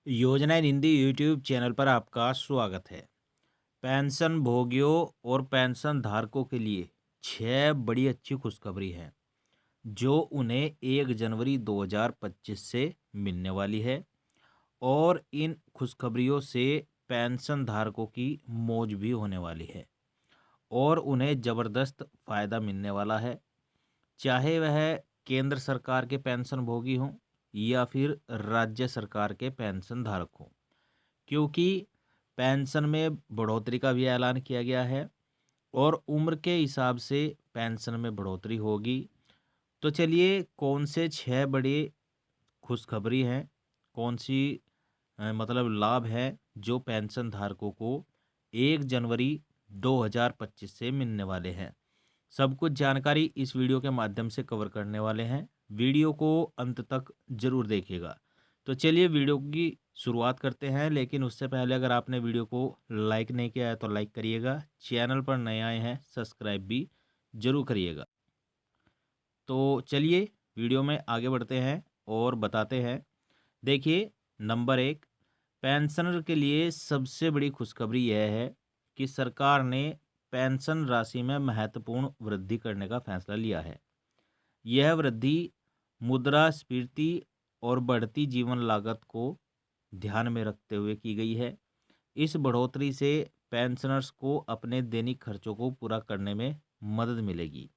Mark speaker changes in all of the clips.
Speaker 1: योजना इन Hindi YouTube channel पर आपका स्वागत है। पेंशन भोगियों और पेंशन धारकों के लिए 6 बड़ी अच्छी खुशखबरी है जो उन्हें 1 जनवरी 2025 से मिलने वाली है। और इन खुशखबरियों से पेंशन धारकों की मौज भी होने वाली है और उन्हें ज़बरदस्त फ़ायदा मिलने वाला है, चाहे वह केंद्र सरकार के पेंशन भोगी हों या फिर राज्य सरकार के पेंशन धारक हों, क्योंकि पेंशन में बढ़ोतरी का भी ऐलान किया गया है और उम्र के हिसाब से पेंशन में बढ़ोतरी होगी। तो चलिए, कौन से 6 बड़े खुशखबरी हैं, कौन सी मतलब लाभ है जो पेंशन धारकों को 1 जनवरी 2025 से मिलने वाले हैं। सब कुछ जानकारी इस वीडियो के माध्यम से कवर करने वाले हैं। वीडियो को अंत तक जरूर देखिएगा। तो चलिए वीडियो की शुरुआत करते हैं, लेकिन उससे पहले अगर आपने वीडियो को लाइक नहीं किया है तो लाइक करिएगा। चैनल पर नए आए हैं सब्सक्राइब भी जरूर करिएगा। तो चलिए वीडियो में आगे बढ़ते हैं और बताते हैं। देखिए, नंबर 1, पेंशनर के लिए सबसे बड़ी खुशखबरी यह है कि सरकार ने पेंशन राशि में महत्वपूर्ण वृद्धि करने का फैसला लिया है। यह वृद्धि मुद्रास्फीति और बढ़ती जीवन लागत को ध्यान में रखते हुए की गई है। इस बढ़ोतरी से पेंशनर्स को अपने दैनिक खर्चों को पूरा करने में मदद मिलेगी।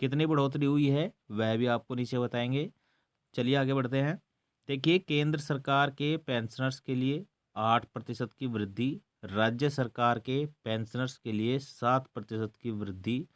Speaker 1: कितनी बढ़ोतरी हुई है वह भी आपको नीचे बताएंगे। चलिए आगे बढ़ते हैं। देखिए, केंद्र सरकार के पेंशनर्स के लिए 8% की वृद्धि, राज्य सरकार के पेंशनर्स के लिए 7% की वृद्धि,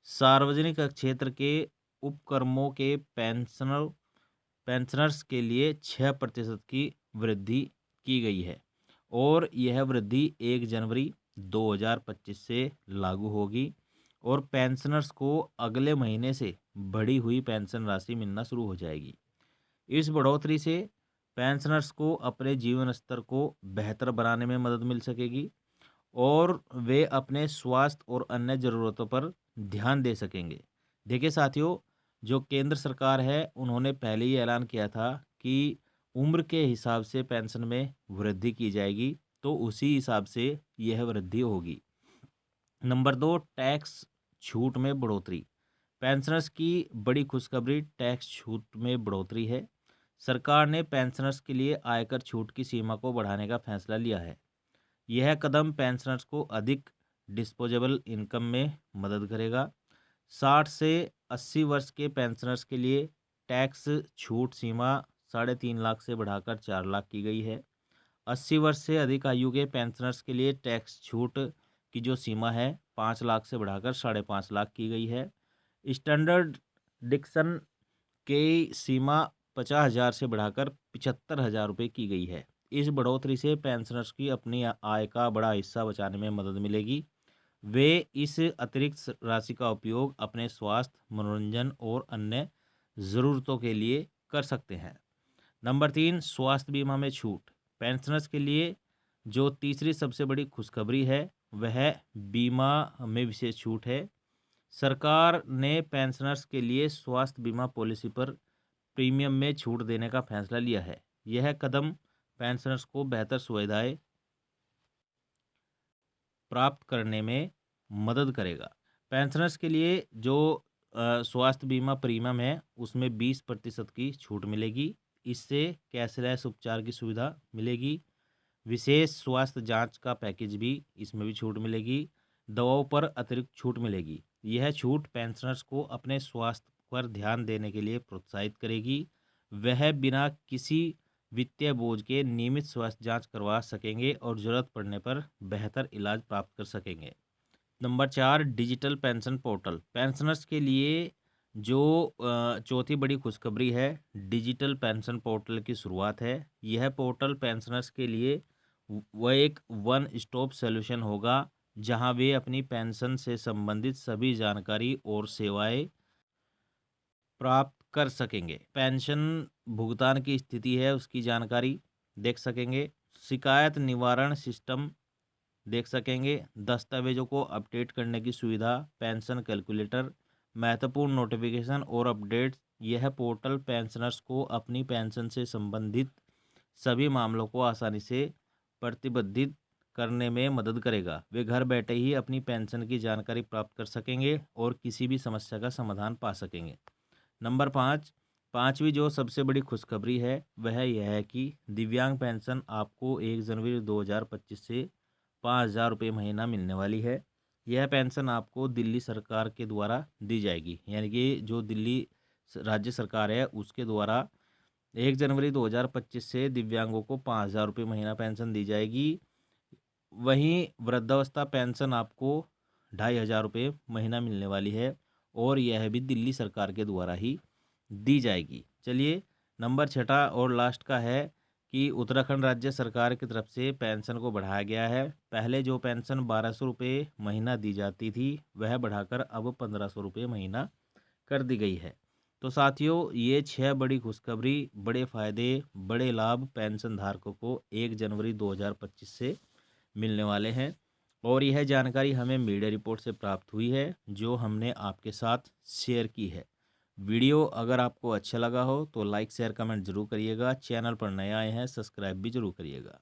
Speaker 1: सार्वजनिक क्षेत्र के उपक्रमों के पेंशनर्स के लिए 6% की वृद्धि की गई है और यह वृद्धि 1 जनवरी 2025 से लागू होगी और पेंशनर्स को अगले महीने से बढ़ी हुई पेंशन राशि मिलना शुरू हो जाएगी। इस बढ़ोतरी से पेंशनर्स को अपने जीवन स्तर को बेहतर बनाने में मदद मिल सकेगी और वे अपने स्वास्थ्य और अन्य ज़रूरतों पर ध्यान दे सकेंगे। देखिए साथियों, जो केंद्र सरकार है उन्होंने पहले ही ऐलान किया था कि उम्र के हिसाब से पेंशन में वृद्धि की जाएगी, तो उसी हिसाब से यह वृद्धि होगी। नंबर 2, टैक्स छूट में बढ़ोतरी। पेंशनर्स की बड़ी खुशखबरी टैक्स छूट में बढ़ोतरी है। सरकार ने पेंशनर्स के लिए आयकर छूट की सीमा को बढ़ाने का फैसला लिया है। यह कदम पेंशनर्स को अधिक डिस्पोजेबल इनकम में मदद करेगा। 60 से 80 वर्ष के पेंशनर्स के लिए टैक्स छूट सीमा 3.5 लाख से बढ़ाकर 4 लाख की गई है। 80 वर्ष से अधिक आयु के पेंशनर्स के लिए टैक्स छूट की जो सीमा है 5 लाख से बढ़ाकर 5.5 लाख की गई है। स्टैंडर्ड डिक्शन की सीमा 50,000 से बढ़ाकर 75,000 रुपये की गई है। इस बढ़ोतरी से पेंशनर्स की अपनी आय का बड़ा हिस्सा बचाने में मदद मिलेगी। वे इस अतिरिक्त राशि का उपयोग अपने स्वास्थ्य, मनोरंजन और अन्य ज़रूरतों के लिए कर सकते हैं। नंबर 3, स्वास्थ्य बीमा में छूट। पेंशनर्स के लिए जो तीसरी सबसे बड़ी खुशखबरी है वह बीमा में विशेष छूट है। सरकार ने पेंशनर्स के लिए स्वास्थ्य बीमा पॉलिसी पर प्रीमियम में छूट देने का फैसला लिया है। यह कदम पेंशनर्स को बेहतर सुविधाएं प्राप्त करने में मदद करेगा। पेंशनर्स के लिए जो स्वास्थ्य बीमा प्रीमियम है उसमें 20% की छूट मिलेगी। इससे कैशलेस उपचार की सुविधा मिलेगी। विशेष स्वास्थ्य जांच का पैकेज भी, इसमें भी छूट मिलेगी। दवाओं पर अतिरिक्त छूट मिलेगी। यह छूट पेंशनर्स को अपने स्वास्थ्य पर ध्यान देने के लिए प्रोत्साहित करेगी। वह बिना किसी वित्तीय बोझ के नियमित स्वास्थ्य जांच करवा सकेंगे और ज़रूरत पड़ने पर बेहतर इलाज प्राप्त कर सकेंगे। Number 4, digital pension portal. Pensioners के लिए जो चौथी बड़ी खुशखबरी है, डिजिटल पेंशन पोर्टल की शुरुआत है। यह पोर्टल पेंशनर्स के लिए वह एक वन स्टॉप सॉल्यूशन होगा जहां वे अपनी पेंशन से संबंधित सभी जानकारी और सेवाएं प्राप्त कर सकेंगे। पेंशन भुगतान की स्थिति है उसकी जानकारी देख सकेंगे। शिकायत निवारण सिस्टम देख सकेंगे। दस्तावेजों को अपडेट करने की सुविधा, पेंशन कैलकुलेटर, महत्वपूर्ण नोटिफिकेशन और अपडेट्स। यह पोर्टल पेंशनर्स को अपनी पेंशन से संबंधित सभी मामलों को आसानी से प्रतिबद्धित करने में मदद करेगा। वे घर बैठे ही अपनी पेंशन की जानकारी प्राप्त कर सकेंगे और किसी भी समस्या का समाधान पा सकेंगे। नंबर 5, पाँचवीं जो सबसे बड़ी खुशखबरी है वह यह है कि दिव्यांग पेंशन आपको 1 जनवरी 2025 से 5,000 रुपये महीना मिलने वाली है। यह पेंशन आपको दिल्ली सरकार के द्वारा दी जाएगी, यानी कि जो दिल्ली राज्य सरकार है उसके द्वारा 1 जनवरी 2025 से दिव्यांगों को 5,000 रुपये महीना पेंशन दी जाएगी। वहीं वृद्धावस्था पेंशन आपको 2,500 रुपये महीना मिलने वाली है और यह भी दिल्ली सरकार के द्वारा ही दी जाएगी। चलिए, नंबर 6 और लास्ट का है कि उत्तराखंड राज्य सरकार की तरफ से पेंशन को बढ़ाया गया है। पहले जो पेंशन 1,200 रुपये महीना दी जाती थी वह बढ़ाकर अब 1,500 रुपये महीना कर दी गई है। तो साथियों, ये 6 बड़ी खुशखबरी, बड़े फ़ायदे, बड़े लाभ पेंशन धारकों को 1 जनवरी 2025 से मिलने वाले हैं और यह जानकारी हमें मीडिया रिपोर्ट से प्राप्त हुई है जो हमने आपके साथ शेयर की है। वीडियो अगर आपको अच्छा लगा हो तो लाइक शेयर कमेंट जरूर करिएगा। चैनल पर नए आए हैं सब्सक्राइब भी जरूर करिएगा।